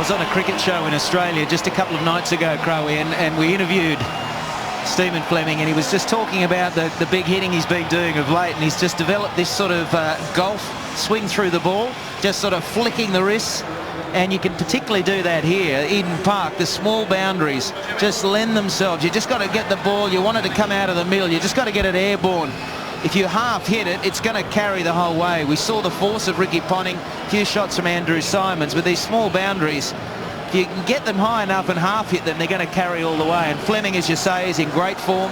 was on a cricket show in Australia just a couple of nights ago, Crowe, and we interviewed Stephen Fleming, and he was just talking about the big hitting he's been doing of late, and he's just developed this sort of golf swing through the ball, just sort of flicking the wrists. And you can particularly do that here, Eden Park. The small boundaries just lend themselves. You just got to get the ball. You want it to come out of the middle. You just got to get it airborne. If you half hit it, it's going to carry the whole way. We saw the force of Ricky Ponting, a few shots from Andrew Simons. With these small boundaries, if you can get them high enough and half hit them, they're going to carry all the way. And Fleming, as you say, is in great form.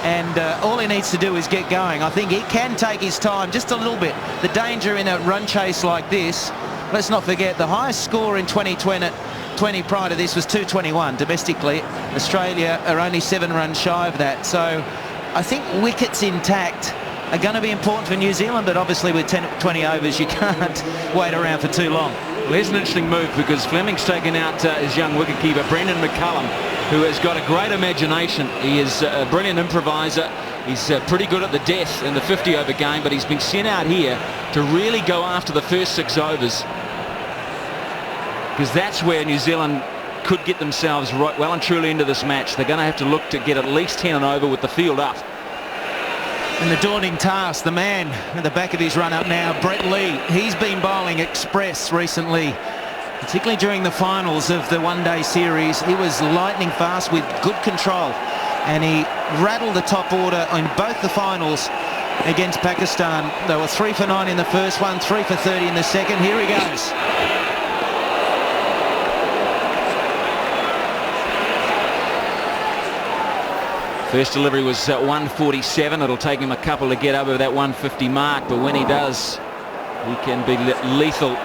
And all he needs to do is get going. I think he can take his time just a little bit. The danger in a run chase like this, let's not forget, the highest score in 2020 prior to this was 221 domestically. Australia are only 7 runs shy of that. So I think wickets intact are going to be important for New Zealand, but obviously with 20 overs you can't wait around for too long. Well, here's an interesting move because Fleming's taken out his young wicketkeeper Brendan McCullum, who has got a great imagination. He is a brilliant improviser. He's pretty good at the death in the 50-over game, but he's been sent out here to really go after the first 6 overs, because that's where New Zealand could get themselves right, well and truly into this match. They're going to have to look to get at least 10 and over with the field up. And the daunting task, the man at the back of his run-up now, Brett Lee. He's been bowling express recently, particularly during the finals of the one-day series. He was lightning fast with good control, and he rattled the top order in both the finals against Pakistan. They were 3 for 9 in the first one, 3 for 30 in the second. Here he goes. First delivery was 147. It'll take him a couple to get over that 150 mark, but when he does, he can be lethal.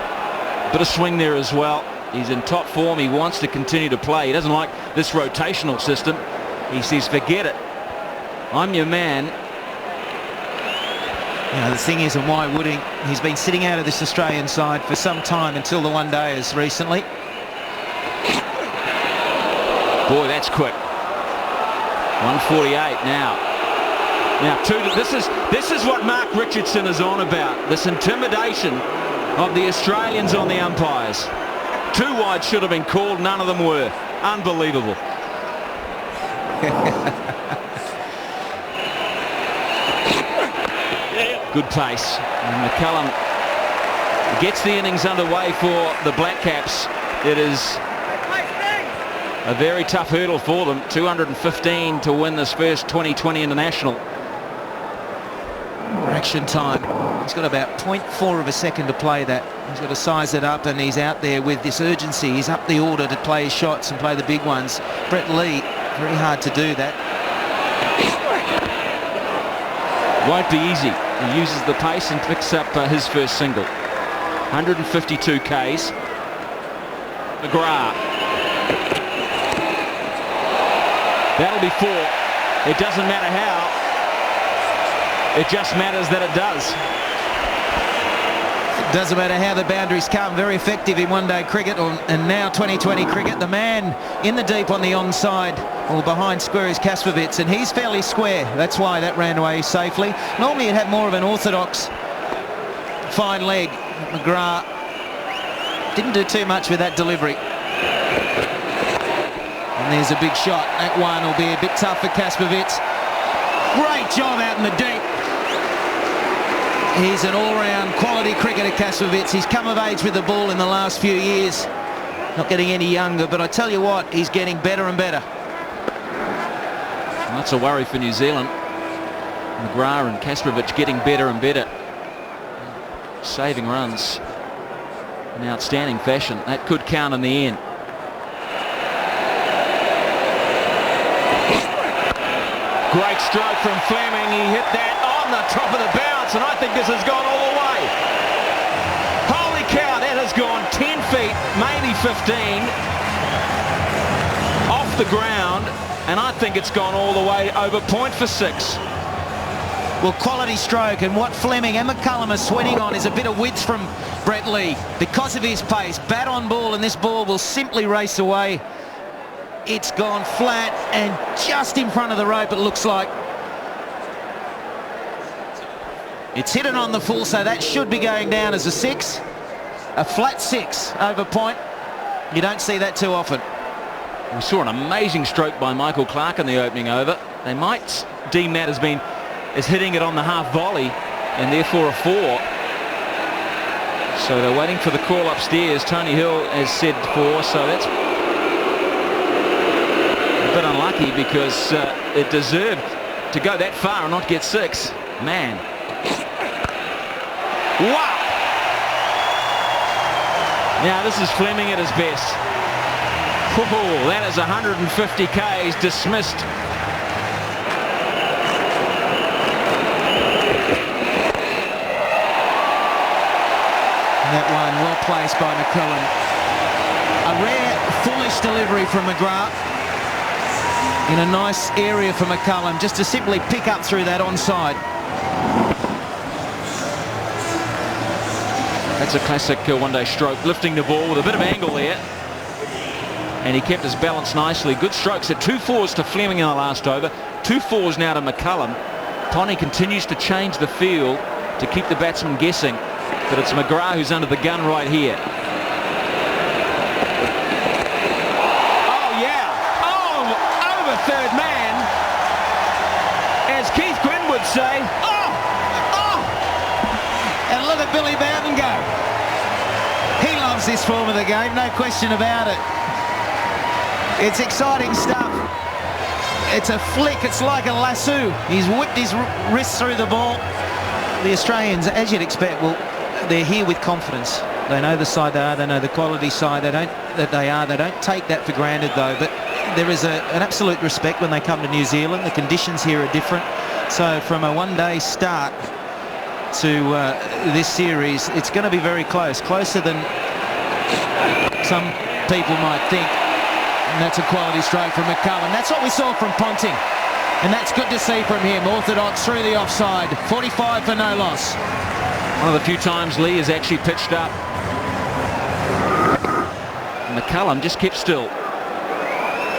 Bit of swing there as well. He's in top form. He wants to continue to play. He doesn't like this rotational system. He says, forget it. I'm your man. You know, the thing is, and why would he? He's been sitting out of this Australian side for some time, until the one-dayers recently. Boy, that's quick. 148 now. Now, this is what Mark Richardson is on about. This intimidation of the Australians on the umpires. 2 wide should have been called. None of them were. Unbelievable. Good pace. And McCullum gets the innings underway for the Black Caps. It is a very tough hurdle for them. 215 to win this first 2020 international. Action time. He's got about 0.4 of a second to play that. He's got to size it up, and he's out there with this urgency. He's up the order to play his shots and play the big ones. Brett Lee, very hard to do that. Won't be easy. He uses the pace and picks up his first single. 152 Ks. Mcgrath. That'll be 4. It doesn't matter how. It just matters that it does. It doesn't matter how the boundaries come. Very effective in one-day cricket, and now 2020 cricket. The man in the deep on the onside, or behind square, is Kaspervits, and he's fairly square. That's why that ran away safely. Normally it had more of an orthodox fine leg. McGrath didn't do too much with that delivery. And there's a big shot. That one will be a bit tough for Kaspervits. Great job out in the deep. He's an all-round quality cricketer, Kaspervits. He's come of age with the ball in the last few years. Not getting any younger, but I tell you what, he's getting better and better. Well, that's a worry for New Zealand. McGrath and Kaspervits getting better and better. Saving runs in outstanding fashion. That could count in the end. Great stroke from Fleming. He hit that on the top of the bounce, and I think this has gone all the way. Holy cow, that has gone 10 feet, maybe 15, off the ground, and I think it's gone all the way over point for 6. Well, quality stroke, and what Fleming and McCullum are sweating on is a bit of width from Brett Lee. Because of his pace, bat on ball, and this ball will simply race away. It's gone flat and just in front of the rope, it looks like. It's hit it on the full, so that should be going down as a 6. A flat 6 over point. You don't see that too often. We saw an amazing stroke by Michael Clark in the opening over. They might deem that as hitting it on the half volley and therefore a 4. So they're waiting for the call upstairs. Tony Hill has said 4, so that's a bit unlucky because it deserved to go that far and not get 6. Man. Wow! Now this is Fleming at his best. Oh, that is 150 Ks dismissed. That one well placed by McCullum. A rare foolish delivery from Mcgrath in a nice area for McCullum just to simply pick up through that onside. That's a classic one-day stroke, lifting the ball with a bit of angle there. And he kept his balance nicely. Good strokes at 2 4s to Fleming in the last over. 2 4s now to McCullum. Ponty continues to change the field to keep the batsman guessing. But it's Mcgrath who's under the gun right here. Oh, yeah. Oh, over third man. As Keith Quinn would say, oh, oh. And look at Billy Bowden go. He loves this form of the game, no question about it. It's exciting stuff. It's a flick. It's like a lasso. He's whipped his wrist through the ball. The Australians, as you'd expect, well, they're here with confidence. They know the side they are. They know the quality side they are. They don't take that for granted, though. But there is an absolute respect when they come to New Zealand. The conditions here are different. So from a one-day start to this series, it's going to be very close. Closer than some people might think. And that's a quality stroke from McCullum. That's what we saw from Ponting. And that's good to see from him. Orthodox through the offside. 45 for no loss. One of the few times Lee has actually pitched up. McCullum just kept still.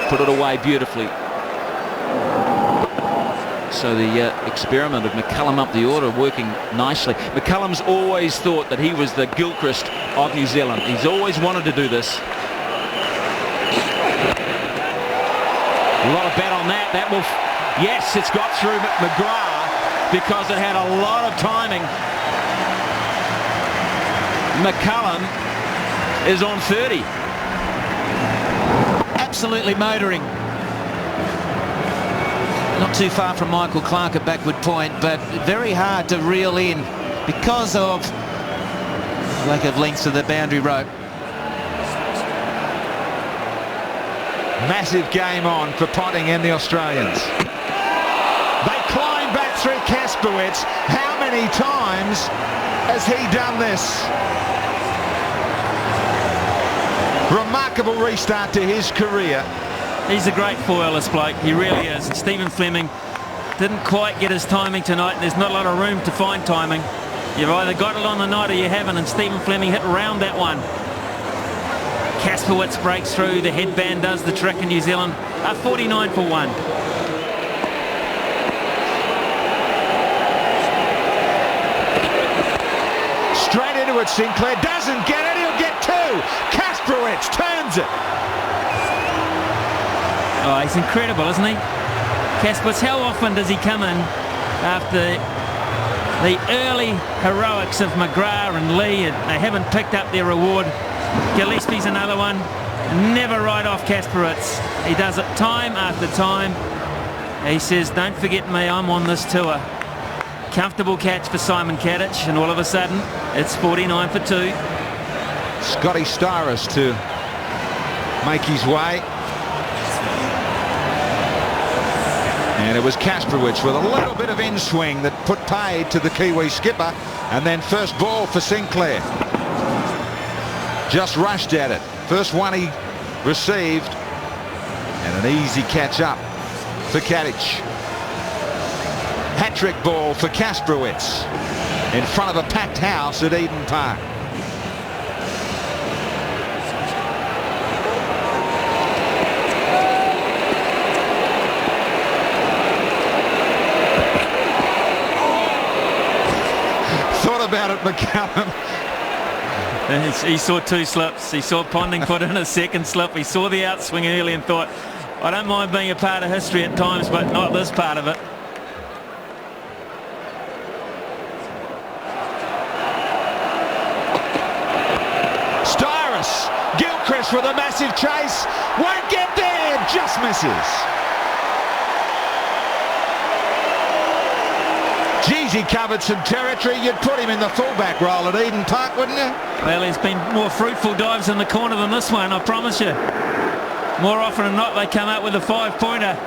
Put it away beautifully. So the experiment of McCullum up the order working nicely. McCullum's always thought that he was the Gilchrist of New Zealand. He's always wanted to do this. A lot of bat on that. That will, yes, it's got through Mcgrath because it had a lot of timing. McCullum is on 30. Absolutely motoring. Not too far from Michael Clark at backward point, but very hard to reel in because of lack of length of the boundary rope. Massive game on for Ponting and the Australians. They climb back through Kasperwitz. How many times has he done this? Remarkable restart to his career. He's a great foil, this bloke. He really is. And Stephen Fleming didn't quite get his timing tonight. There's not a lot of room to find timing. You've either got it on the night or you haven't, and Stephen Fleming hit round that one. Kasperwitz breaks through. The headband does the trick in New Zealand. 49 for 1. Straight into it, Sinclair doesn't get it. He'll get 2. Kasperwitz turns it. Oh, he's incredible, isn't he? Kasperwitz, how often does he come in after the early heroics of Mcgrath and Lee, and they haven't picked up their reward? Gillespie's another one. Never right off Kasperwitz. He does it time after time. He says, don't forget me, I'm on this tour. Comfortable catch for Simon Kadich, and all of a sudden it's 49 for 2. Scotty Styris to make his way. And it was Kasperwitz with a little bit of in-swing that put paid to the Kiwi skipper. And then first ball for Sinclair. Just rushed at it. First one he received. And an easy catch up for Kadich. Hat-trick ball for Kasperwitz in front of a packed house at Eden Park. Thought about it, McCullum. He saw two slips. He saw Ponting put in a second slip. He saw the outswing early and thought, I don't mind being a part of history at times, but not this part of it. Gilchrist with a massive chase. Won't get there. Just misses. Geez, he covered some territory. You'd put him in the fullback role at Eden Park, wouldn't you? Well, there's been more fruitful dives in the corner than this one, I promise you. More often than not, they come up with a 5-pointer.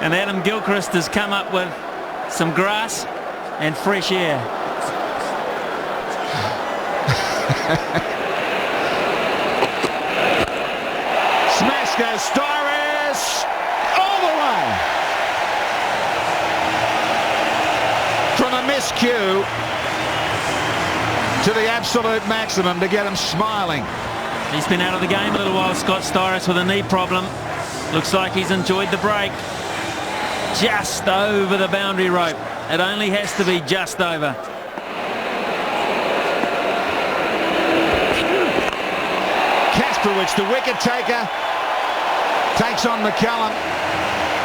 And Adam Gilchrist has come up with some grass and fresh air. Smash goes Styris all the way. From a miscue to the absolute maximum to get him smiling. He's been out of the game a little while, Scott Styris, with a knee problem. Looks like he's enjoyed the break. Just over the boundary rope. It only has to be just over. Kasprowicz, the wicket taker, takes on McCullum,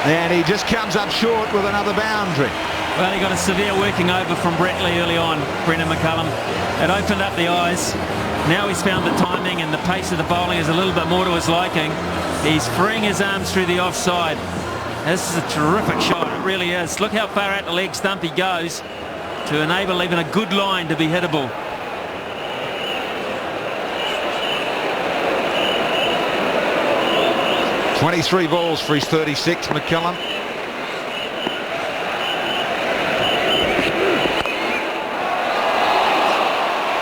and he just comes up short with another boundary. Well, he got a severe working over from Bretley early on, Brendan McCullum. It opened up the eyes. Now he's found the timing and the pace of the bowling is a little bit more to his liking. He's freeing his arms through the offside. This is a terrific shot, it really is. Look how far out the leg stump he goes to enable even a good line to be hittable. .23 balls for his 36, McCullum.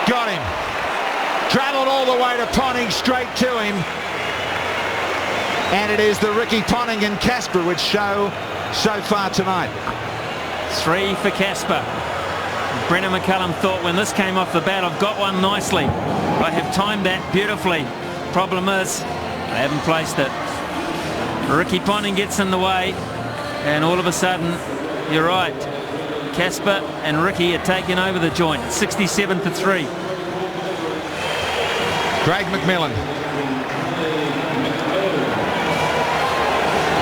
Got him. Travelled all the way to Ponting, straight to him. And it is the Ricky Ponting and Kasprowicz show so far tonight. 3 for Casper. Brendan McCullum thought, when this came off the bat, I've got one nicely. I have timed that beautifully. Problem is, I haven't placed it. Ricky Ponting gets in the way, and all of a sudden, you're right, Casper and Ricky are taking over the joint. 67 for 3. Craig McMillan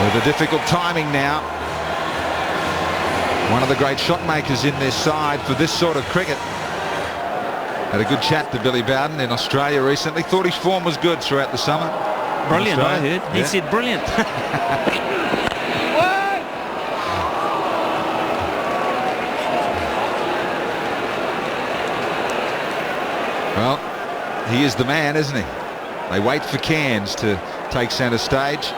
with a difficult timing now. One of the great shot makers in this side for this sort of cricket. Had a good chat to Billy Bowden in Australia recently. Thought his form was good throughout the summer. Brilliant, I heard. He said brilliant. Well, he is the man, isn't he? They wait for CAIRNS to take centre stage.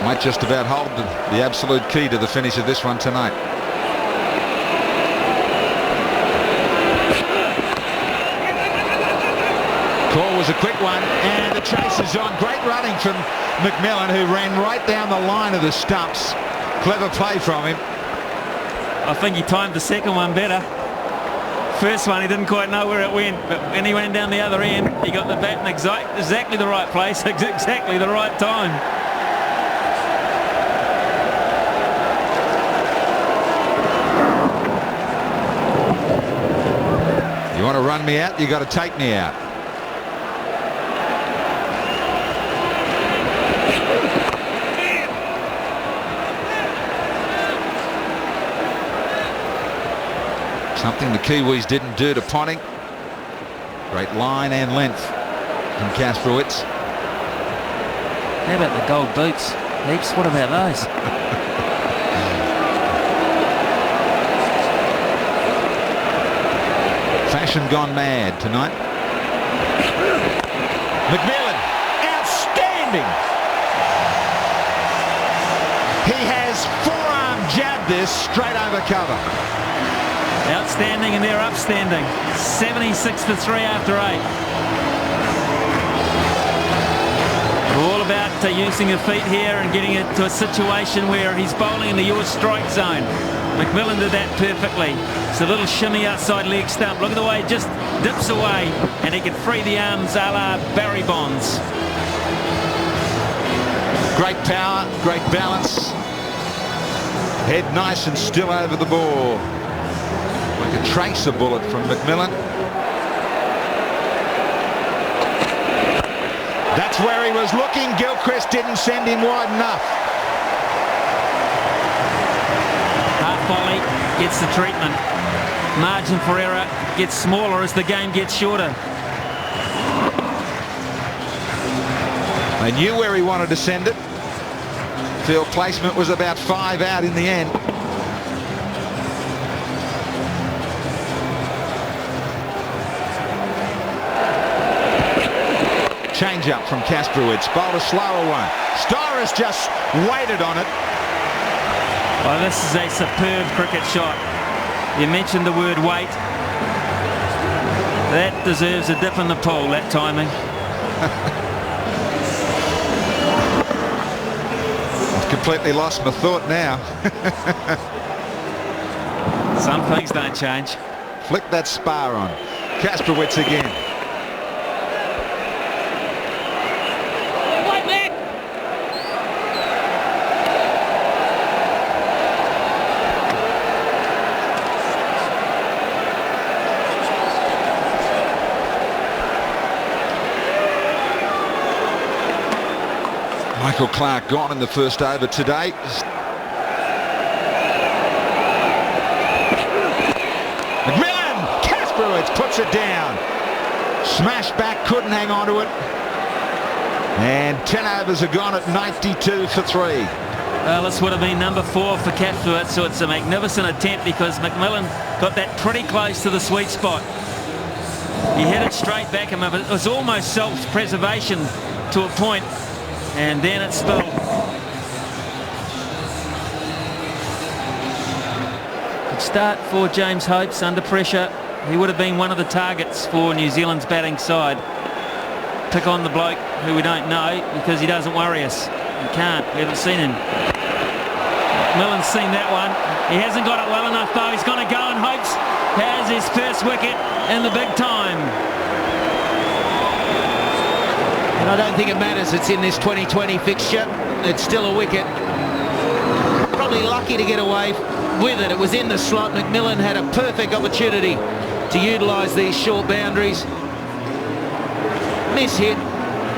Might just about hold the absolute key to the finish of this one tonight. Call was a quick one, and the chase is on. Great running from McMillan, who ran right down the line of the stumps. Clever play from him. I think he timed the second one better. First one, he didn't quite know where it went, but when he went down the other end, he got the bat in exactly the right place, exactly the right time. You want to run me out, you got to take me out. Something the Kiwis didn't do to Ponting. Great line and length from Kasprowicz. How about the gold boots? Heaps, what about those? Fashion gone mad tonight. McMillan, outstanding. He has forearm jabbed this straight over cover. Outstanding, and they're upstanding. 76 for 3 after 8. All about using the feet here and getting it to a situation where he's bowling into your strike zone. McMillan did that perfectly. It's a little shimmy outside leg stump. Look at the way it just dips away, and he can free the arms a la Barry Bonds. Great power, great balance. Head nice and still over the ball. could trace a bullet from McMillan. That's where he was looking. Gilchrist didn't send him wide enough. Half volley gets the treatment. Margin for error gets smaller as the game gets shorter. They knew where he wanted to send it. Field placement was about 5 out in the end. Change up from Kasprowicz, bowled a slower one. Styrus just waited on it. Well, this is a superb cricket shot. You mentioned the word wait. That deserves a dip in the pool, that timing. I've completely lost my thought now. Some things don't change. Flick that spar on. Kasprowicz again. Michael Clark gone in the first over today. McMillan! Kasprowicz puts it down. Smash back, couldn't hang on to it. And 10 overs are gone at 92 for 3. Well, this would have been number 4 for Kasprowicz, so it's a magnificent attempt because McMillan got that pretty close to the sweet spot. He hit it straight back him. It was almost self-preservation to a point. And then it spilled. Good start for James Hopes under pressure. He would have been one of the targets for New Zealand's batting side. Pick on the bloke who we don't know because he doesn't worry us. We can't. We haven't seen him. Millen's seen that one. He hasn't got it well enough though. He's going to go, and Hopes has his first wicket in the big time. And I don't think it matters it's in this 2020 fixture. It's still a wicket. Probably lucky to get away with it. It was in the slot. McMillan had a perfect opportunity to utilise these short boundaries. Miss hit.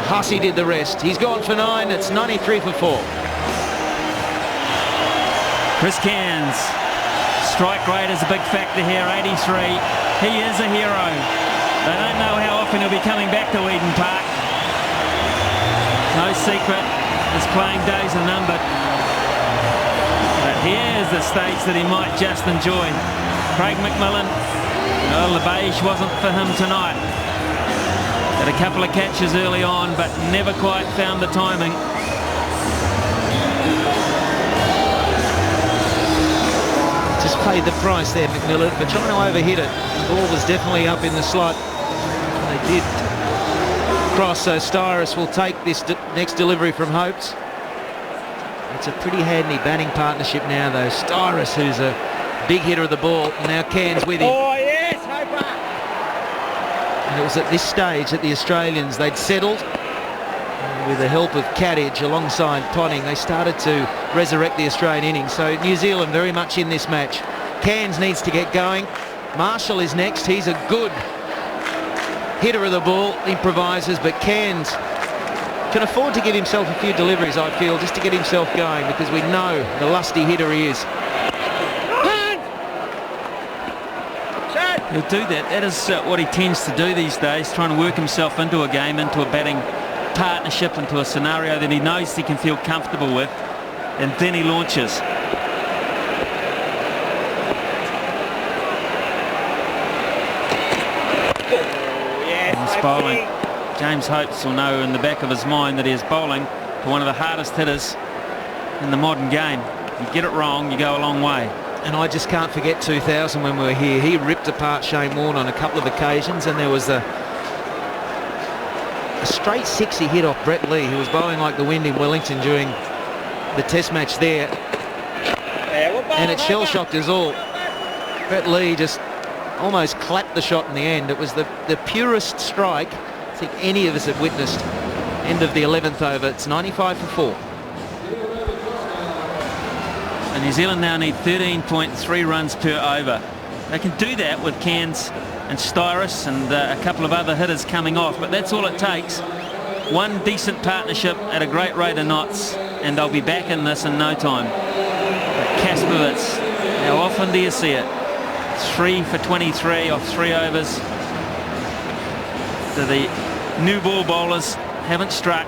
Hussey did the rest. He's gone for 9. It's 93 for 4. Chris Cairns. Strike rate is a big factor here, 83. He is a hero. They don't know how often he'll be coming back to Eden Park. No secret, his playing days are numbered. But here's the stage that he might just enjoy. Craig McMillan, well, the beige wasn't for him tonight. Had a couple of catches early on, but never quite found the timing. Just paid the price there, McMillan, for trying to overhit it. The ball was definitely up in the slot. They did cross, so Styrus will take this next delivery from Hopes. It's a pretty handy batting partnership now, though. Styrus, who's a big hitter of the ball, and now Cairns with him. Oh, yes, Hoper! And it was at this stage that the Australians, they'd settled. And with the help of Caddage alongside Potting, they started to resurrect the Australian innings. So New Zealand very much in this match. Cairns needs to get going. Marshall is next. He's a good hitter of the ball, improvises, but Cairns can afford to give himself a few deliveries, I feel, just to get himself going, because we know the lusty hitter he is. He'll do that. That is what he tends to do these days, trying to work himself into a game, into a batting partnership, into a scenario that he knows he can feel comfortable with, and then he launches. Bowling. James Hopes will know in the back of his mind that he is bowling for one of the hardest hitters in the modern game. You get it wrong, you go a long way. And I just can't forget 2000 when we were here. He ripped apart Shane Warne on a couple of occasions, and there was a straight 6 he hit off Brett Lee, who was bowling like the wind in Wellington during the test match there. And it shell-shocked us all. Brett Lee just almost clapped the shot in the end. It was the purest strike I think any of us have witnessed. End of the 11th over. It's 95 for 4. And New Zealand now need 13.3 runs per over. They can do that with CAIRNS and Styrus and a couple of other hitters coming off, but that's all it takes. One decent partnership at a great rate of knots, and they'll be back in this in no time. But Kasperwitz, how often do you see it? 3 for 23 off 3 overs. The new ball bowlers haven't struck.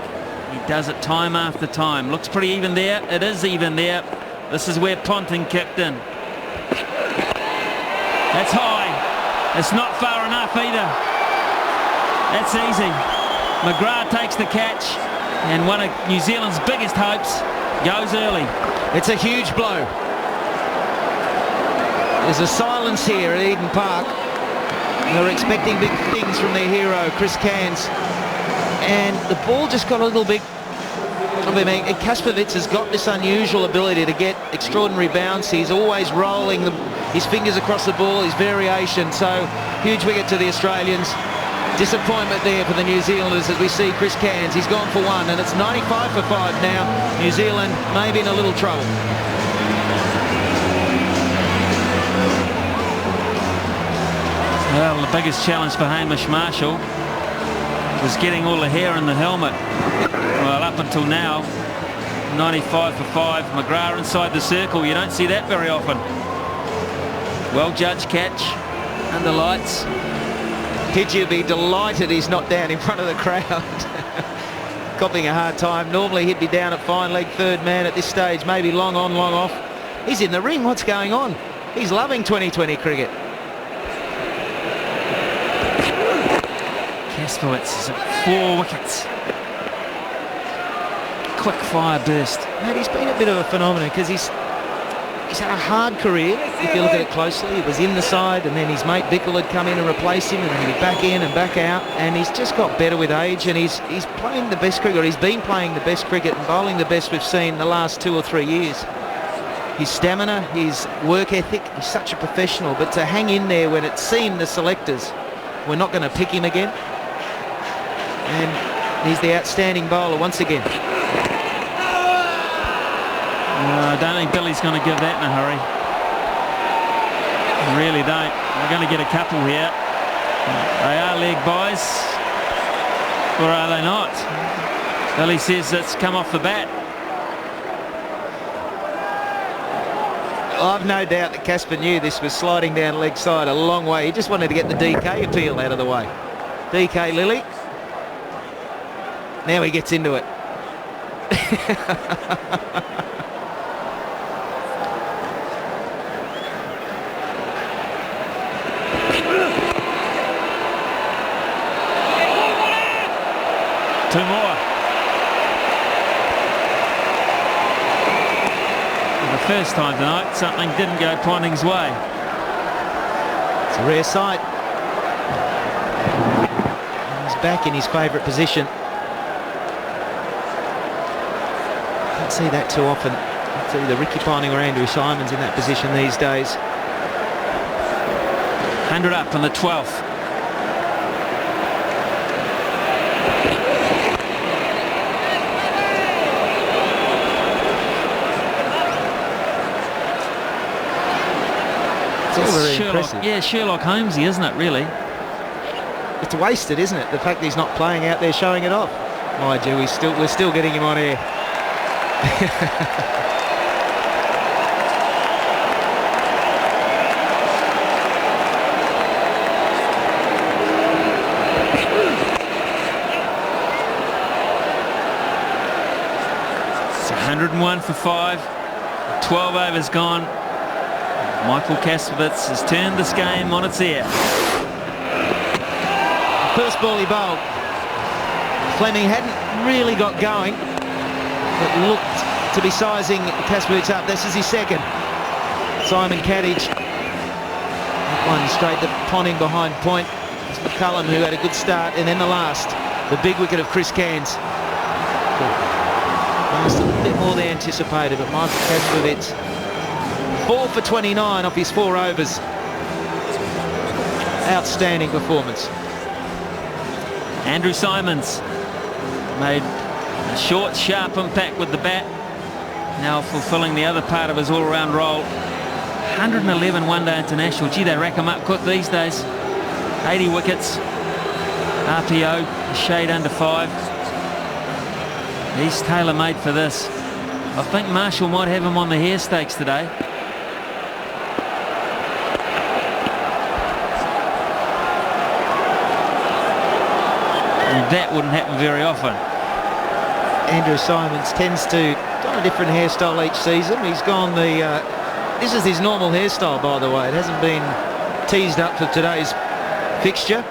He does it time after time. Looks pretty even there. It is even there. This is where Ponting kicked in. That's high. It's not far enough either. That's easy. Mcgrath takes the catch, and one of New Zealand's biggest hopes goes early. It's a huge blow. There's a silence here at Eden Park. They're expecting big things from their hero, Chris CAIRNS. And the ball just got a little bit... Kasperwitz has got this unusual ability to get extraordinary bounce. He's always rolling his fingers across the ball, his variation. So, huge wicket to the Australians. Disappointment there for the New Zealanders as we see Chris CAIRNS. He's gone for 1, and it's 95 for 5 now. New Zealand may be in a little trouble. Well, the biggest challenge for Hamish Marshall was getting all the hair in the helmet. Well, up until now, 95 for 5. Mcgrath inside the circle. You don't see that very often. Well judged catch under lights. Pidgey be delighted he's not down in front of the crowd. Copping a hard time. Normally he'd be down at fine leg third man at this stage. Maybe long on, long off. He's in the ring. What's going on? He's loving 2020 cricket. Kasperwitz is at 4 wickets. Quick fire burst. Mate, he's been a bit of a phenomenon because he's had a hard career. If you look at it closely, he was in the side, and then his mate Bickle had come in and replaced him, and then he'd be back in and back out, and he's just got better with age, and he's playing the best cricket. He's been playing the best cricket and bowling the best we've seen the last 2 or 3 years. His stamina, his work ethic, he's such a professional, but to hang in there when it seemed the selectors were not going to pick him again. And he's the outstanding bowler once again. I don't think Billy's going to give that in a hurry. I really don't. We're going to get a couple here. They are leg buys, or are they not? Billy says it's come off the bat. I've no doubt that Casper knew this was sliding down leg side a long way. He just wanted to get the DK appeal out of the way. DK Lilly. Now he gets into it. Two more. For the first time tonight, something didn't go Ponting's way. It's a rare sight. He's back in his favourite position. Can't see that too often. It's either Ricky Ponting or Andrew Symonds in that position these days. 100 up on the 12th. Sherlock Holmesy, isn't it, really? It's wasted, isn't it? The fact that he's not playing out there showing it off. Mind you, we're still getting him on air. It's 101 for 5. 12 overs gone. Michael Kasperwitz has turned this game on its ear. First ball he bowled. Fleming hadn't really got going, but looked to be sizing Kasperwitz up. This is his second. Simon Cadich. One straight to Ponting behind point. It's McCullum who had a good start, and then the last, the big wicket of Chris CAIRNS. Last a little bit more than anticipated, but Michael Kasperwitz 4 for 29 off his 4 overs. Outstanding performance. Andrew Symonds made a short, sharp impact with the bat. Now fulfilling the other part of his all-round role 111 one-day international. Gee, they rack them up quick these days. 80 wickets. RPO, a shade under 5. He's tailor-made for this. I think Marshall might have him on the hair stakes today. And that wouldn't happen very often. Andrew Simons tends to do a different hairstyle each season. He's gone the... this is his normal hairstyle, by the way. It hasn't been teased up for today's fixture.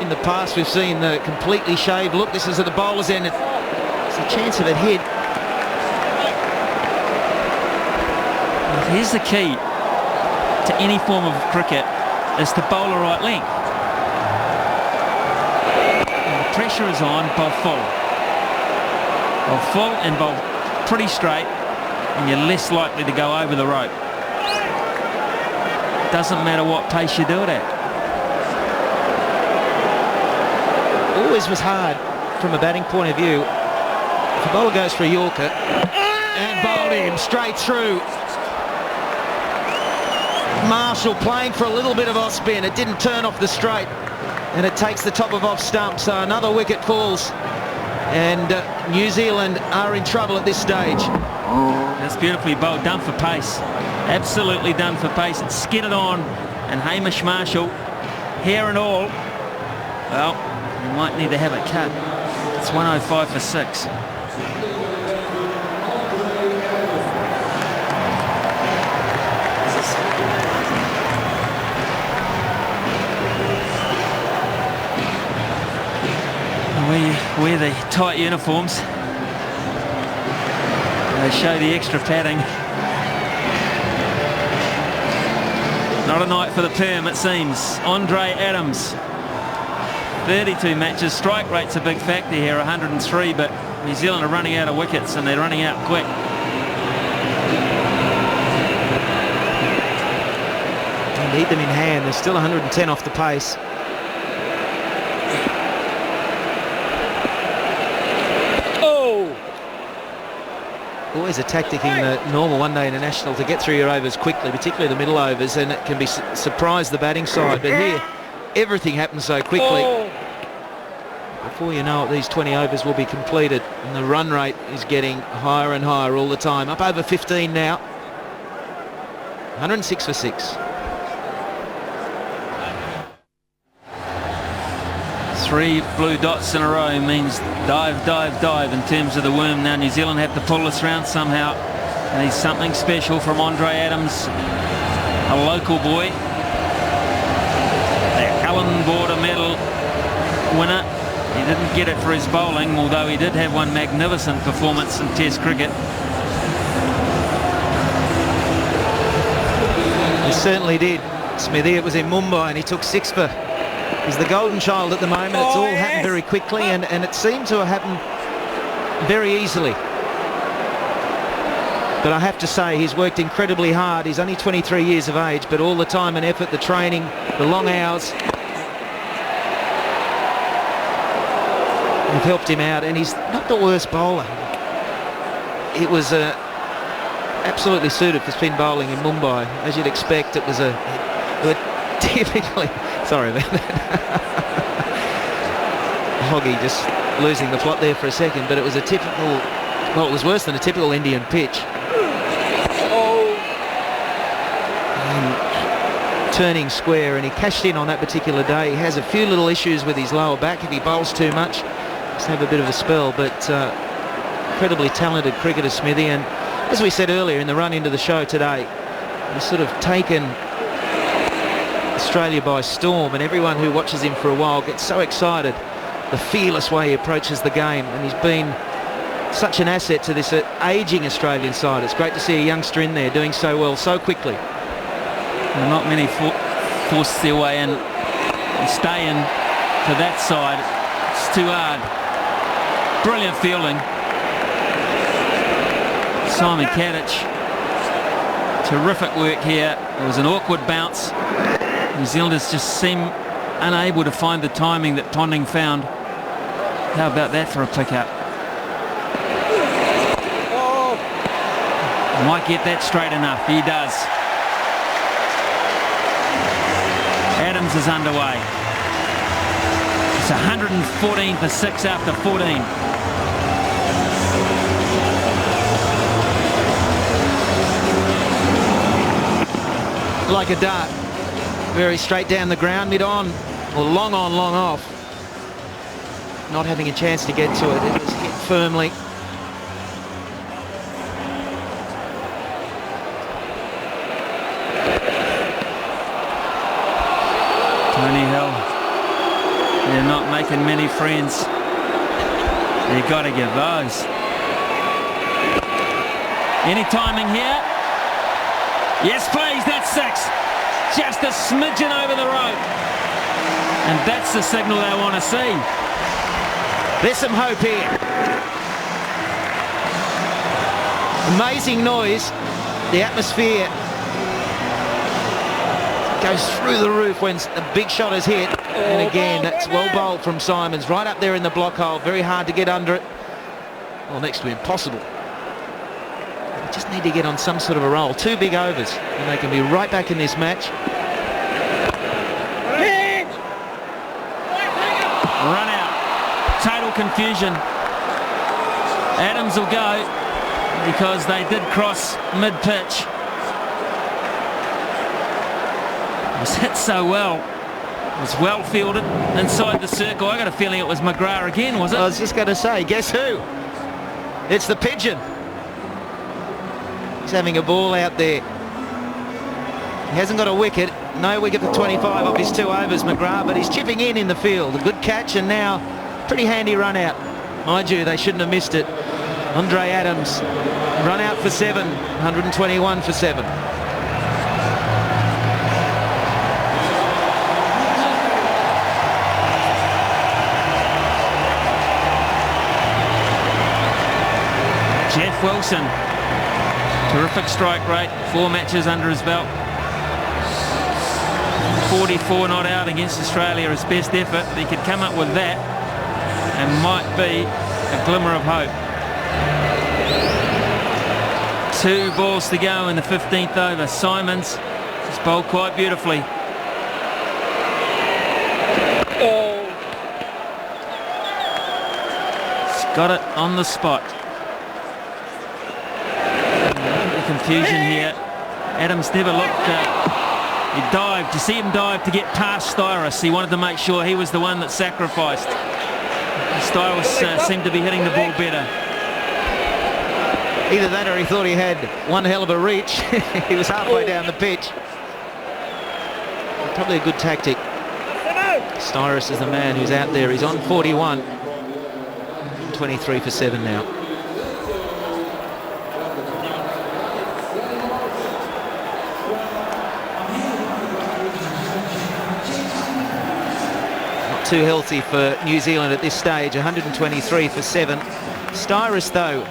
In the past, we've seen the completely shaved look. This is at the bowler's end. It's a chance of it hit. Here's the key to any form of cricket, is to bowl a right length. And the pressure is on, bowl full. Bowl full and bowl pretty straight, and you're less likely to go over the rope. Doesn't matter what pace you do it at. Always was hard from a batting point of view. If the bowler goes for a Yorker and bowled him straight through. Marshall playing for a little bit of off spin. It didn't turn off the straight, and it takes the top of off stump. So another wicket falls, and New Zealand are in trouble at this stage. That's beautifully bowled, done for pace. Absolutely done for pace. It's skidded on, and Hamish Marshall, hair and all, well, you might need to have it cut. It's 105 for 6. We wear the tight uniforms. They show the extra padding. Not a night for the perm, it seems. Andre Adams, 32 matches. Strike rate's a big factor here, 103, but New Zealand are running out of wickets, and they're running out quick. They need them in hand. They're still 110 off the pace. Always a tactic in the normal one-day international to get through your overs quickly, particularly the middle overs, and it can be surprise the batting side. But here, everything happens so quickly. Before you know it, these 20 overs will be completed, and the run rate is getting higher and higher all the time. Up over 15 now. 106 for 6. 3 blue dots in a row means dive, dive, dive in terms of the worm. Now New Zealand have to pull this round somehow. And he's something special from Andre Adams, a local boy. The Allen Border Medal winner. He didn't get it for his bowling, although he did have one magnificent performance in Test cricket. He certainly did, Smithy. It was in Mumbai, and he took 6 for... He's the golden child at the moment. It's all happened very quickly, and it seemed to happen very easily. But I have to say, he's worked incredibly hard. He's only 23 years of age, but all the time and effort, the training, the long hours have helped him out, and he's not the worst bowler. It was absolutely suited for spin bowling in Mumbai. As you'd expect, it was typically... Sorry about that. Hoggy just losing the plot there for a second, but it was a typical, well, it was worse than a typical Indian pitch. And turning square, and he cashed in on that particular day. He has a few little issues with his lower back. If he bowls too much, just have a bit of a spell, but incredibly talented cricketer, Smithy. And as we said earlier in the run into the show today, he's sort of taken Australia by storm, and everyone who watches him for a while gets so excited. The fearless way he approaches the game, and he's been such an asset to this ageing Australian side. It's great to see a youngster in there doing so well so quickly. Well, not many force their way in and stay in to that side. It's too hard. Brilliant fielding. Simon Kadich, terrific work here. It was an awkward bounce. New Zealanders just seem unable to find the timing that Ponding found. How about that for a pick-up? Might get that straight enough. He does. Adams is underway. It's 114 for 6 after 14. Like a dart. Very straight down the ground, mid-on, or long on, long off. Not having a chance to get to it. It was hit firmly. Tony Hill, they're not making many friends. You've got to give those. Any timing here? Yes, please, that's 6. Just a smidgen over the rope. And that's the signal they want to see. There's some hope here. Amazing noise. The atmosphere goes through the roof when a big shot is hit. And again, that's well bowled from Simons. Right up there in the block hole. Very hard to get under it. Well, next to impossible. They just need to get on some sort of a roll. 2 big overs. And they can be right back in this match. Run out. Total confusion. Adams will go because they did cross mid-pitch. It was hit so well. It was well fielded inside the circle. I got a feeling it was Mcgrath again, was it? I was just going to say, guess who? It's the pigeon. He's having a ball out there. He hasn't got a wicket. No wicket for 25 of his 2 overs, Mcgrath, but he's chipping in the field. A good catch, and now pretty handy run out. Mind you, they shouldn't have missed it. Andre Adams, run out for 7, 121 for 7. Jeff Wilson, terrific strike rate, 4 matches under his belt. 44 not out against Australia, his best effort. He could come up with that and might be a glimmer of hope. 2 balls to go in the 15th over. Simons has bowled quite beautifully. He's got it on the spot. The confusion here. Adams never looked. He dived. You see him dive to get past Styris. He wanted to make sure he was the one that sacrificed. Styris seemed to be hitting the ball better. Either that or he thought he had one hell of a reach. He was halfway down the pitch. Probably a good tactic. Styris is the man who's out there. He's on 41. 23 for 7 now. Too healthy for New Zealand at this stage. 123 for 7. Styris, though,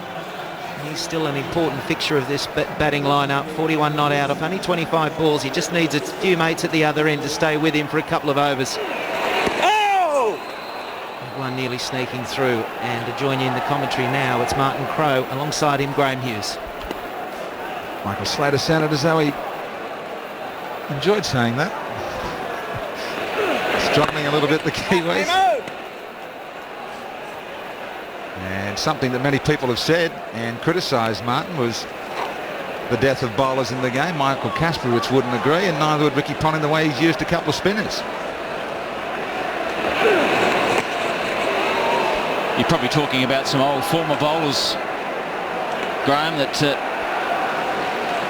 he's still an important fixture of this batting lineup. 41 not out of only 25 balls. He just needs a few mates at the other end to stay with him for a couple of overs. One nearly sneaking through, and to join you in the commentary now, it's Martin Crowe, alongside him Graham Hughes. Michael Slater sounded as though he enjoyed saying that. Struggling a little bit, the Kiwis. And something that many people have said and criticised, Martin, was the death of bowlers in the game. Michael Kasperowicz wouldn't agree, and neither would Ricky Ponting, the way he's used a couple of spinners. You're probably talking about some old former bowlers, Graham, that...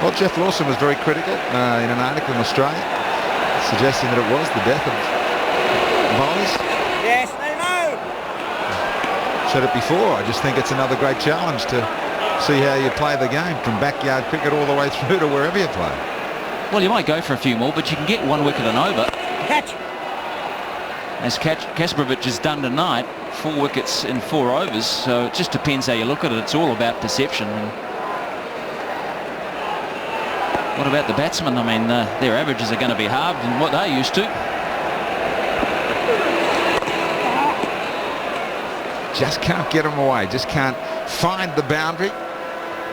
Well, Jeff Lawson was very critical in an article in Australia, suggesting that it was the death of bowlers. Yes, they know. Said it before, I just think it's another great challenge to see how you play the game, from backyard cricket all the way through to wherever you play. Well, you might go for a few more, but you can get 1 wicket and over. Catch. As Kasperowicz has done tonight, 4 wickets in 4 overs, so it just depends how you look at it. It's all about perception. And what about the batsmen? I mean, their averages are going to be halved than what they're used to. Just can't get them away, just can't find the boundary.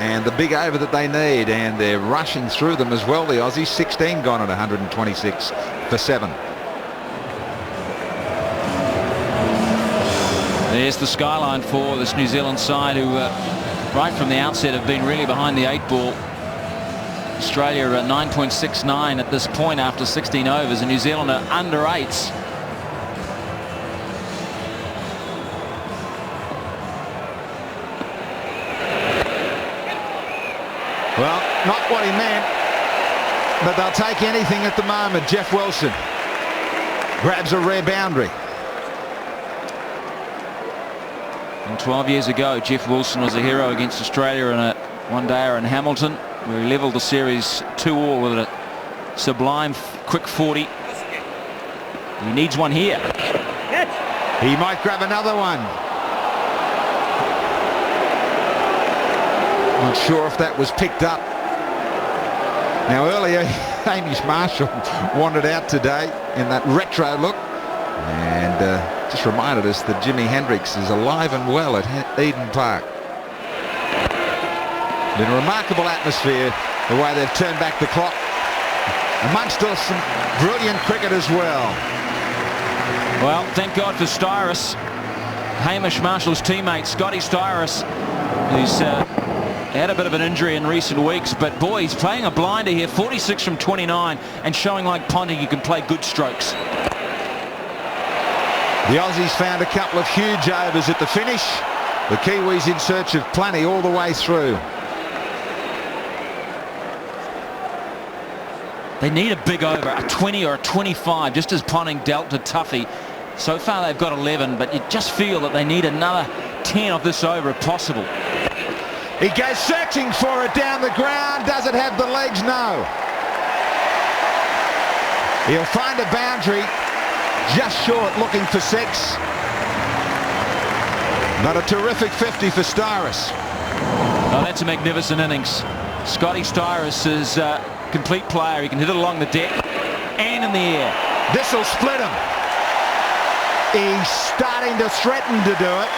and the big over that they need, and they're rushing through them as well, the Aussies. 16 gone at 126 for 7. There's the skyline for this New Zealand side, who right from the outset have been really behind the 8 ball. Australia are 9.69 at this point after 16 overs, and New Zealand are under 8s. Well, not what he meant, but they'll take anything at the moment. Jeff Wilson grabs a rare boundary. And 12 years ago, Jeff Wilson was a hero against Australia in a one-dayer in Hamilton, where he levelled the series 2-all with a sublime quick 40. He needs one here. He might grab another one. Not sure if that was picked up. Now earlier, Hamish Marshall wandered out today in that retro look, and just reminded us that Jimi Hendrix is alive and well at Eden Park. Been a remarkable atmosphere, the way they've turned back the clock, amongst us some brilliant cricket as well. Well, thank God for Styris. Hamish Marshall's teammate, Scotty Styris, who's had a bit of an injury in recent weeks, but boy, he's playing a blinder here, 46 from 29, and showing like Ponting you can play good strokes. The Aussies found a couple of huge overs at the finish. The Kiwis in search of plenty all the way through. They need a big over, a 20 or a 25, just as Ponting dealt to Tuffy. So far they've got 11, but you just feel that they need another 10 of this over if possible. He goes searching for it down the ground. Does it have the legs? No. He'll find a boundary just short, looking for 6. But a terrific 50 for Styris. Oh, that's a magnificent innings. Scotty Styris is a complete player. He can hit it along the deck and in the air. This'll split him. He's starting to threaten to do it.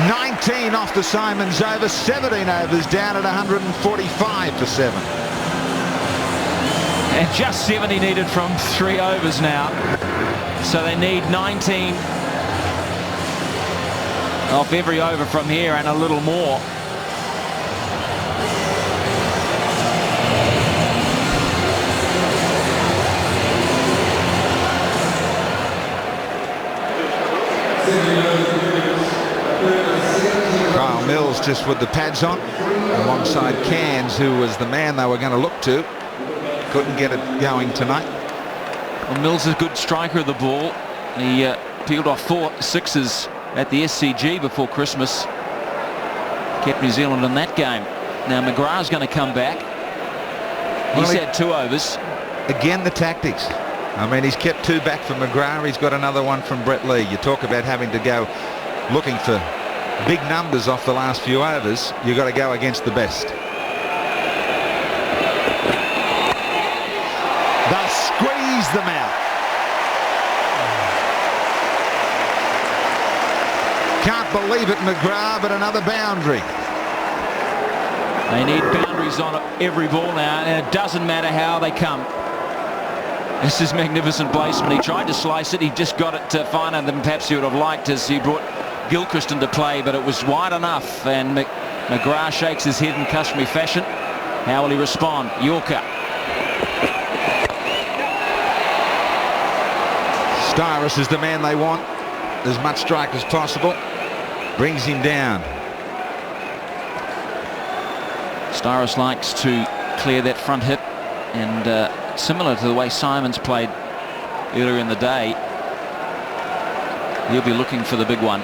19 off the Simons over, 17 overs down at 145 for 7. And just 70 needed from 3 overs now. So they need 19 off every over from here and a little more. Kyle Mills just with the pads on alongside CAIRNS, who was the man they were going to look to. Couldn't get it going tonight. Well, Mills is a good striker of the ball. He peeled off 4 6s at the SCG before Christmas. Kept New Zealand in that game. Now Mcgrath's going to come back. He's had 2 overs. Again, the tactics. I mean, he's kept 2 back from Mcgrath. He's got another one from Brett Lee. You talk about having to go looking for big numbers off the last few overs. You've got to go against the best. They'll squeeze them out. Can't believe it, Mcgrath, but another boundary. They need boundaries on every ball now, and it doesn't matter how they come. This is magnificent placement. He tried to slice it. He just got it finer than perhaps he would have liked as he brought Gilchrist into play, but it was wide enough, and Mcgrath shakes his head in customary fashion. How will he respond? Yorker. Styris is the man they want. As much strike as possible. Brings him down. Styris likes to clear that front hip, and similar to the way Simons played earlier in the day, he'll be looking for the big one.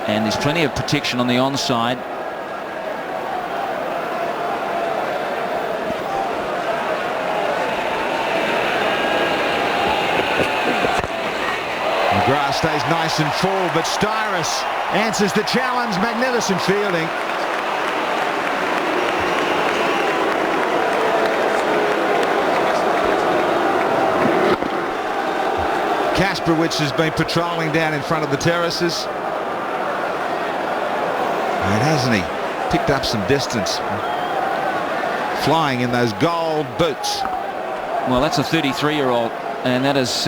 And there's plenty of protection on the onside. McGrath stays nice and full, but Styris answers the challenge. Magnificent fielding. Kasprowicz has been patrolling down in front of the terraces. And hasn't he picked up some distance? Flying in those gold boots. Well, that's a 33-year-old, and that is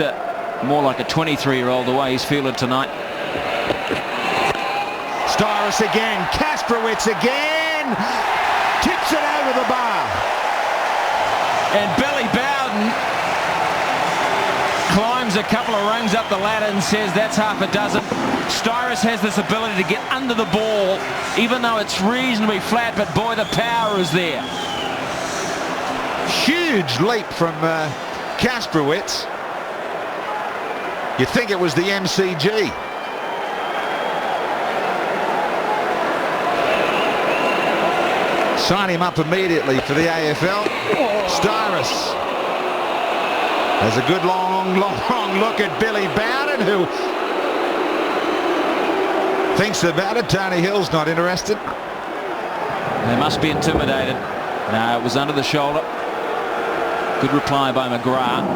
more like a 23-year-old the way he's feeling tonight. Styrus again, Kasprowicz again, tips it over the bar. And Billy Bowden climbs a couple of rungs up the ladder and says that's half a dozen. Styrus has this ability to get under the ball, even though it's reasonably flat, but boy, the power is there. Huge leap from Kasprowicz. You'd think it was the MCG. Sign him up immediately for the AFL. Styrus has a good long look at Billy Bowden, who thinks about it. Tony Hill's not interested. They must be intimidated. No, it was under the shoulder. Good reply by Mcgrath.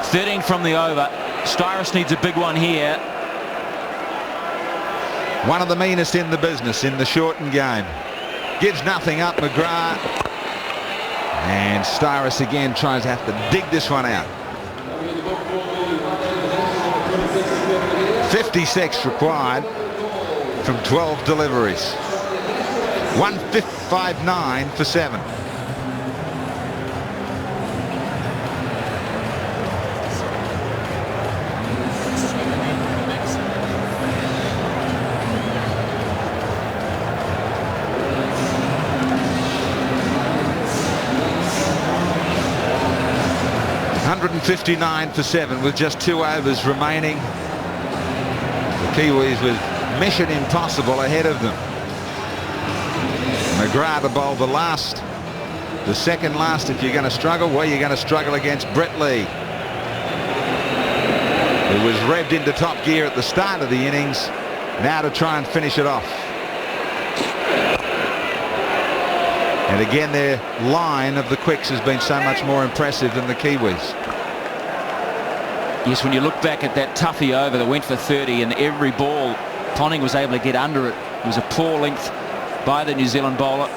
13 from the over. Styrus needs a big one here. One of the meanest in the business in the shortened game. Gives nothing up, Mcgrath. And Styrus again tries to have to dig this one out. 56 required from 12 deliveries. 155.9 for 7. $159 for 7 with just 2 overs remaining. The Kiwis with mission impossible ahead of them. Mcgrath to bowl the second last. If you're going to struggle, well, you're going to struggle against Brett Lee, who was revved into top gear at the start of the innings, now to try and finish it off. And again, their line of the quicks has been so much more impressive than the Kiwis. Yes, when you look back at that toughie over that went for 30, and every ball Ponting was able to get under it. It was a poor length by the New Zealand bowler,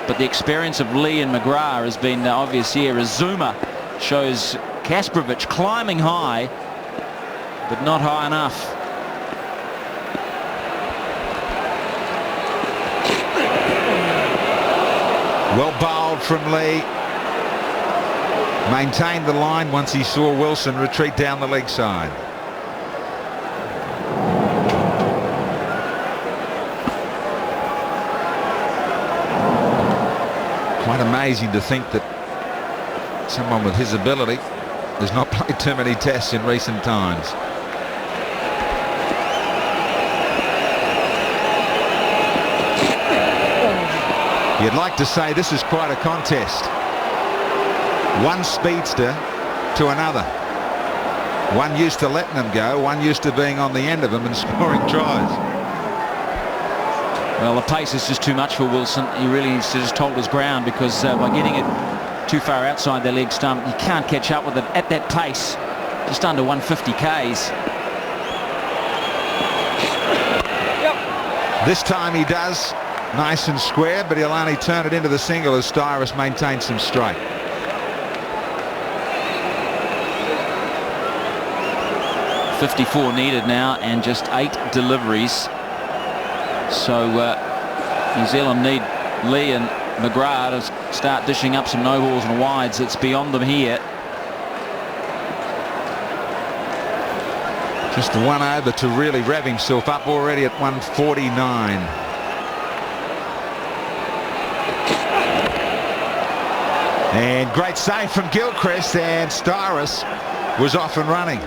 but the experience of Lee and Mcgrath has been obvious here. As Zuma shows Kasprowicz climbing high, but not high enough. Well bowled from Lee. Maintained the line once he saw Wilson retreat down the leg side. Quite amazing to think that someone with his ability has not played too many tests in recent times. You'd like to say this is quite a contest. One speedster to another. One used to letting them go, one used to being on the end of them and scoring tries. Well, the pace is just too much for Wilson. He really needs to just hold his ground, because by getting it too far outside their leg stump, you can't catch up with it at that pace. Just under 150 Ks. This time he does, nice and square, but he'll only turn it into the single as Styrus maintains some straight. .54 needed now, and just 8 deliveries. So New Zealand need Lee and Mcgrath to start dishing up some no balls and wides. It's beyond them here. Just one over to really rev himself up, already at 149. And great save from Gilchrist, and Styrus was off and running.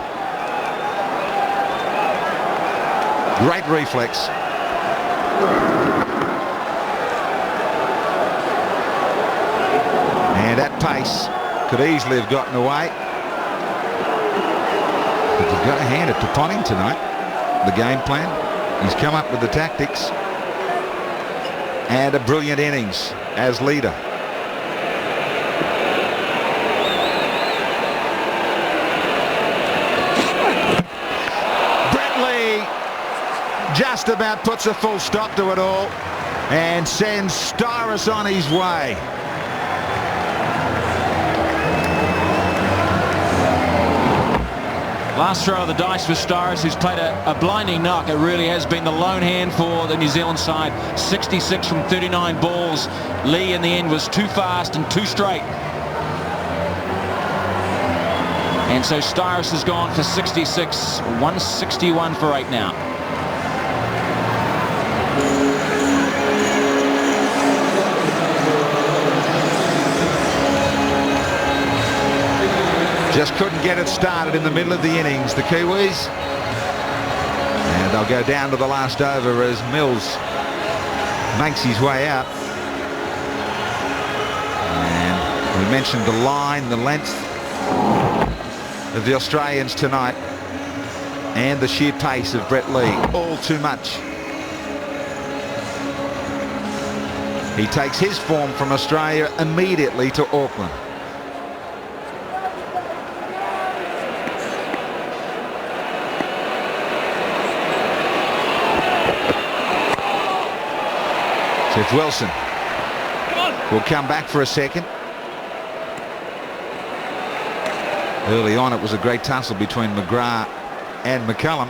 Great reflex. And that pace could easily have gotten away. But you've got to hand it to Ponting tonight. The game plan. He's come up with the tactics. And a brilliant innings as leader. just about puts a full stop to it all and sends Styris on his way. Last throw of the dice for Styris, who's played a blinding knock. It really has been the lone hand for the New Zealand side. 66 from 39 balls. Lee in the end was too fast and too straight. And so Styris has gone for 66, 161 for 8 now. Just couldn't get it started in the middle of the innings, the Kiwis. And they'll go down to the last over as Mills makes his way out. And we mentioned the line, the length of the Australians tonight, and the sheer pace of Brett Lee. All too much. He takes his form from Australia immediately to Auckland. If Wilson will come back for a second. Early on it was a great tussle between Mcgrath and McCullum,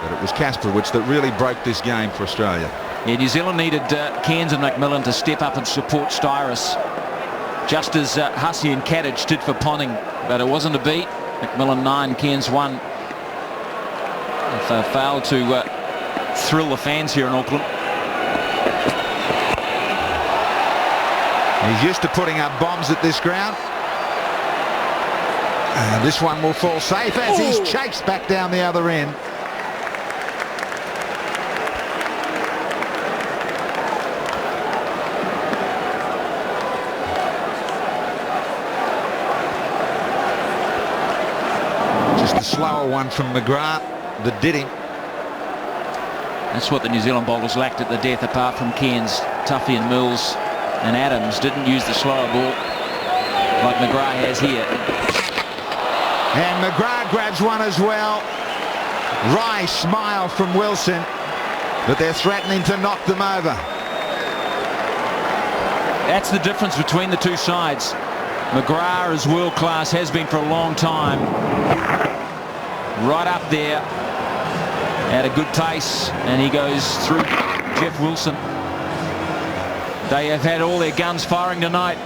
but it was Kasperwich that really broke this game for Australia. Yeah, New Zealand needed Cairns and McMillan to step up and support Styris, just as Hussey and Kadich did for Ponting, but it wasn't a beat. McMillan 9, Cairns 1. If they failed to thrill the fans here in Auckland. He's used to putting up bombs at this ground. And this one will fall safe as he's chased back down the other end. Just a slower one from Mcgrath that did him. That's what the New Zealand bowlers lacked at the death, apart from Cairns. Tuffy and Mills and Adams didn't use the slower ball like Mcgrath has here. And Mcgrath grabs one as well. Wry smile from Wilson, but they're threatening to knock them over. That's the difference between the two sides. Mcgrath is world class, has been for a long time. Right up there at a good pace, and he goes through Jeff Wilson. They have had all their guns firing tonight.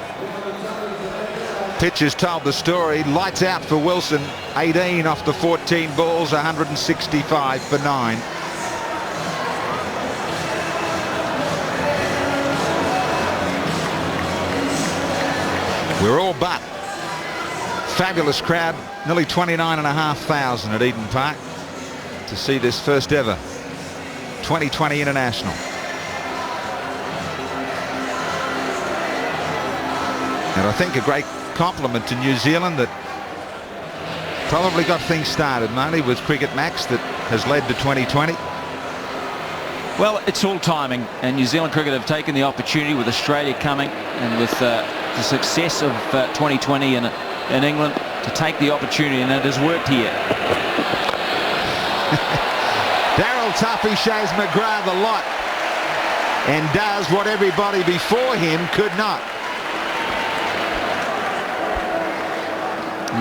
Pitchers told the story. Lights out for Wilson. 18 off the 14 balls, 165 for 9. We're all but. Fabulous crowd. Nearly 29,500 at Eden Park to see this first ever 2020 International. And I think a great compliment to New Zealand that probably got things started, Marty, with Cricket Max that has led to 2020. Well, it's all timing, and New Zealand cricket have taken the opportunity with Australia coming and with the success of 2020 in England to take the opportunity, and it has worked here. Daryl Tuffy shows Mcgrath a lot and does what everybody before him could not.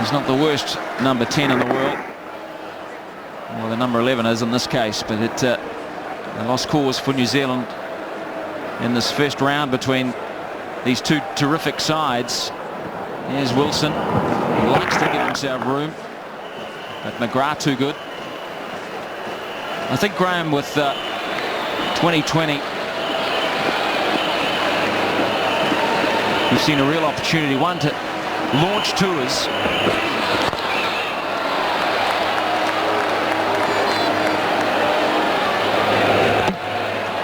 He's not the worst number 10 in the world. Well, the number 11 is in this case, but a lost cause for New Zealand in this first round between these two terrific sides. Here's Wilson. He likes to give himself room, but Mcgrath too good. I think, Graham, with 2020, we've seen a real opportunity, one, to launch tours,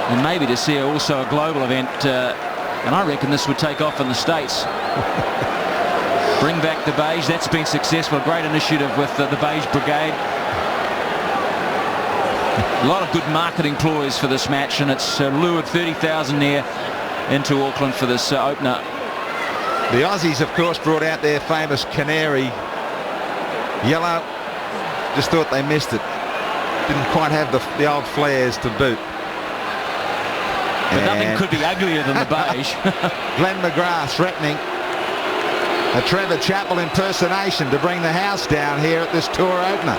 and maybe to see also a global event, and I reckon this would take off in the States. Bring back the beige. That's been successful. A great initiative with the beige brigade. A lot of good marketing ploys for this match, and it's lured 30,000 there into Auckland for this opener. The Aussies, of course, brought out their famous canary yellow. Just thought they missed it. didn't quite have the old flares to boot. But nothing could be uglier than the beige. Glenn Mcgrath threatening a Trevor Chappell impersonation to bring the house down here at this tour opener.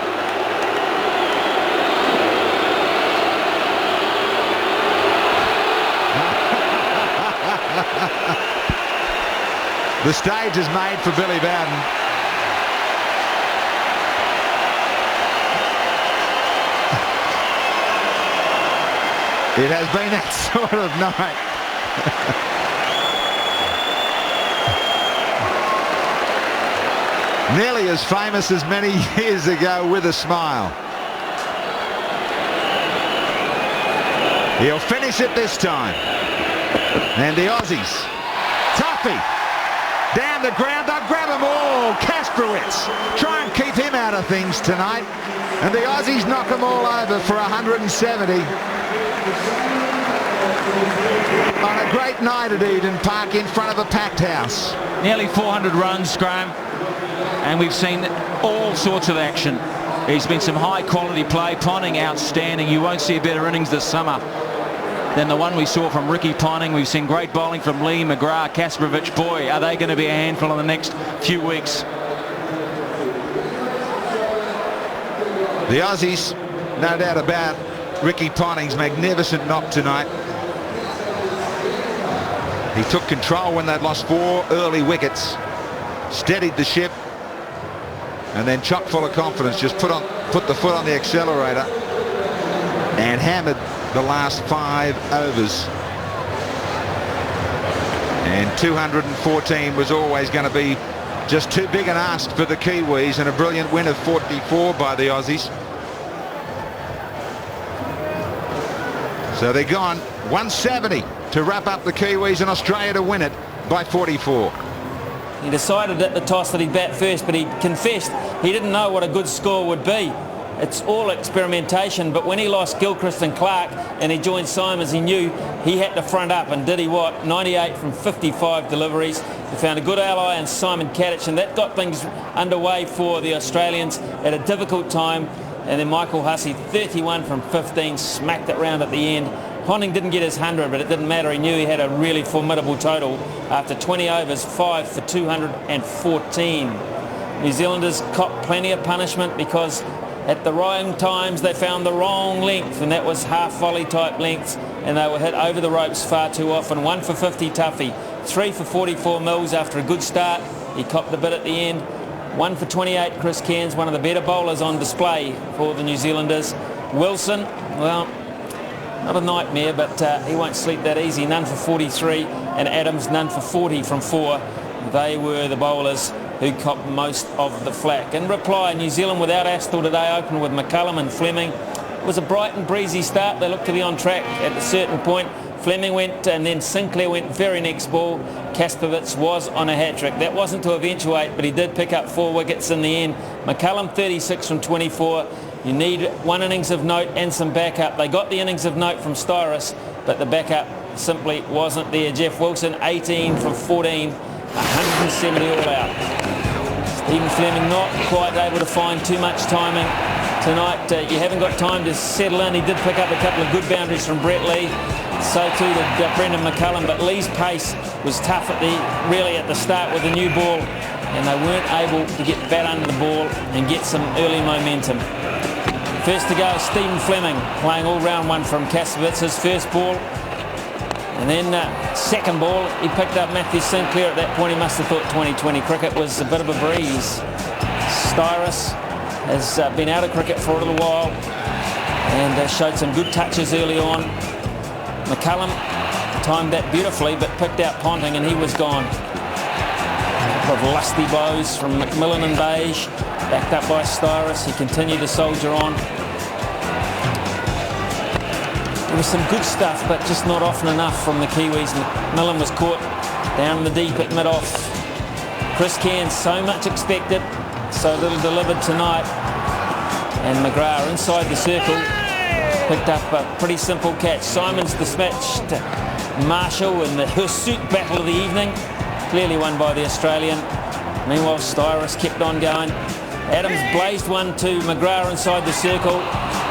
The stage is made for Billy Bowden. It has been that sort of night. Nearly as famous as many years ago with a smile. He'll finish it this time. And the Aussies. Tuffy. Down the ground. They'll grab them all. Kasprowicz. Try and keep him out of things tonight. And the Aussies knock them all over for 170. On a great night at Eden Park in front of a packed house. Nearly 400 runs, Graham, and we've seen all sorts of action. There's been some high quality play. Ponting outstanding. You won't see a better innings this summer than the one we saw from Ricky Ponting. We've seen great bowling from Lee, Mcgrath, Kasprowicz. Boy, are they going to be a handful in the next few weeks. The Aussies, no doubt about Ricky Ponting's magnificent knock tonight. He took control when they'd lost 4 early wickets, steadied the ship, and then chock full of confidence just put the foot on the accelerator and hammered the last 5 overs. And 214 was always going to be just too big an ask for the Kiwis, and a brilliant win of 44 by the Aussies. So they're gone 170 to wrap up the Kiwis, and Australia to win it by 44. He decided at the toss that he'd bat first, but he confessed he didn't know what a good score would be. It's all experimentation, but when he lost Gilchrist and Clark and he joined Simons, he knew he had to front up, and did he what? 98 from 55 deliveries. He found a good ally in Simon Kadich, and that got things underway for the Australians at a difficult time. And then Michael Hussey, 31 from 15, smacked it round at the end. Ponting didn't get his 100, but it didn't matter. He knew he had a really formidable total after 20 overs, 5 for 214. New Zealanders copped plenty of punishment because at the wrong times they found the wrong length, and that was half volley type lengths, and they were hit over the ropes far too often. 1 for 50 Tuffy, 3 for 44 Mills after a good start. He copped a bit at the end. 1 for 28 Chris Cairns, one of the better bowlers on display for the New Zealanders. Wilson, well, not a nightmare, but he won't sleep that easy. None for 43, and Adams none for 40 from 4. They were the bowlers who copped most of the flack. In reply, New Zealand without Astle today opened with McCullum and Fleming. It was a bright and breezy start. They looked to be on track at a certain point. Fleming went, and then Sinclair went very next ball. Kasprowicz was on a hat-trick. That wasn't to eventuate, but he did pick up 4 wickets in the end. McCullum 36 from 24. You need one innings of note and some backup. They got the innings of note from Styrus, but the backup simply wasn't there. Jeff Wilson 18 from 14, 170 all out. Stephen Fleming not quite able to find too much timing tonight. You haven't got time to settle in. He did pick up a couple of good boundaries from Brett Lee. So too did Brendan McCullum, but Lee's pace was tough at the start with the new ball, and they weren't able to get bat under the ball and get some early momentum. First to go, Stephen Fleming, playing all round one from Kasprowicz, his first ball. And then second ball, he picked up Matthew Sinclair. At that point, he must have thought 2020 cricket was a bit of a breeze. Styrus has been out of cricket for a little while and showed some good touches early on. McCullum timed that beautifully, but picked out Ponting, and he was gone. A couple of lusty bows from McMillan and Beige, backed up by Styrus. He continued to soldier on. There was some good stuff, but just not often enough from the Kiwis. McMillan was caught down in the deep at mid-off. Chris Cairns, so much expected, so little delivered tonight. And Mcgrath inside the circle, picked up a pretty simple catch. Simons dispatched Marshall in the Hirsute battle of the evening, clearly won by the Australian. Meanwhile, Styrus kept on going, Adams blazed one to Mcgrath inside the circle,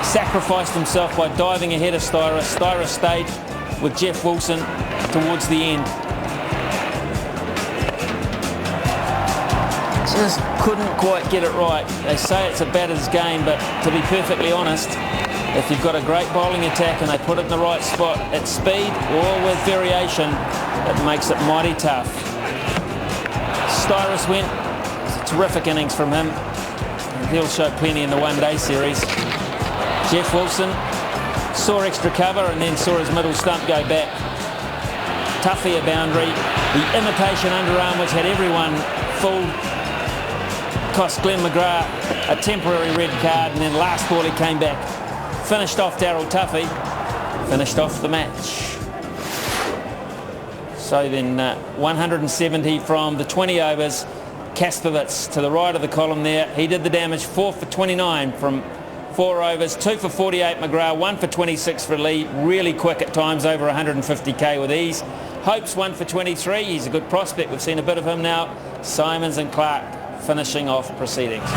sacrificed himself by diving ahead of Styris. Styris stayed with Jeff Wilson towards the end. Just couldn't quite get it right. They say it's a batter's game, but to be perfectly honest, if you've got a great bowling attack and they put it in the right spot at speed or with variation, it makes it mighty tough. Styris went. It's a terrific innings from him. He'll show plenty in the one-day series. Jeff Wilson saw extra cover and then saw his middle stump go back. Toughy a boundary. The imitation underarm, which had everyone fooled, cost Glenn Mcgrath a temporary red card, and then last ball he came back. Finished off Daryl Tuffy. Finished off the match. So then 170 from the 20 overs. Kaspovitz to the right of the column there. He did the damage, 4 for 29 from 4 overs, 2 for 48 Mcgrath, 1 for 26 for Lee. Really quick at times, over 150k with ease. Hopes 1 for 23. He's a good prospect. We've seen a bit of him now. Simons and Clark finishing off proceedings.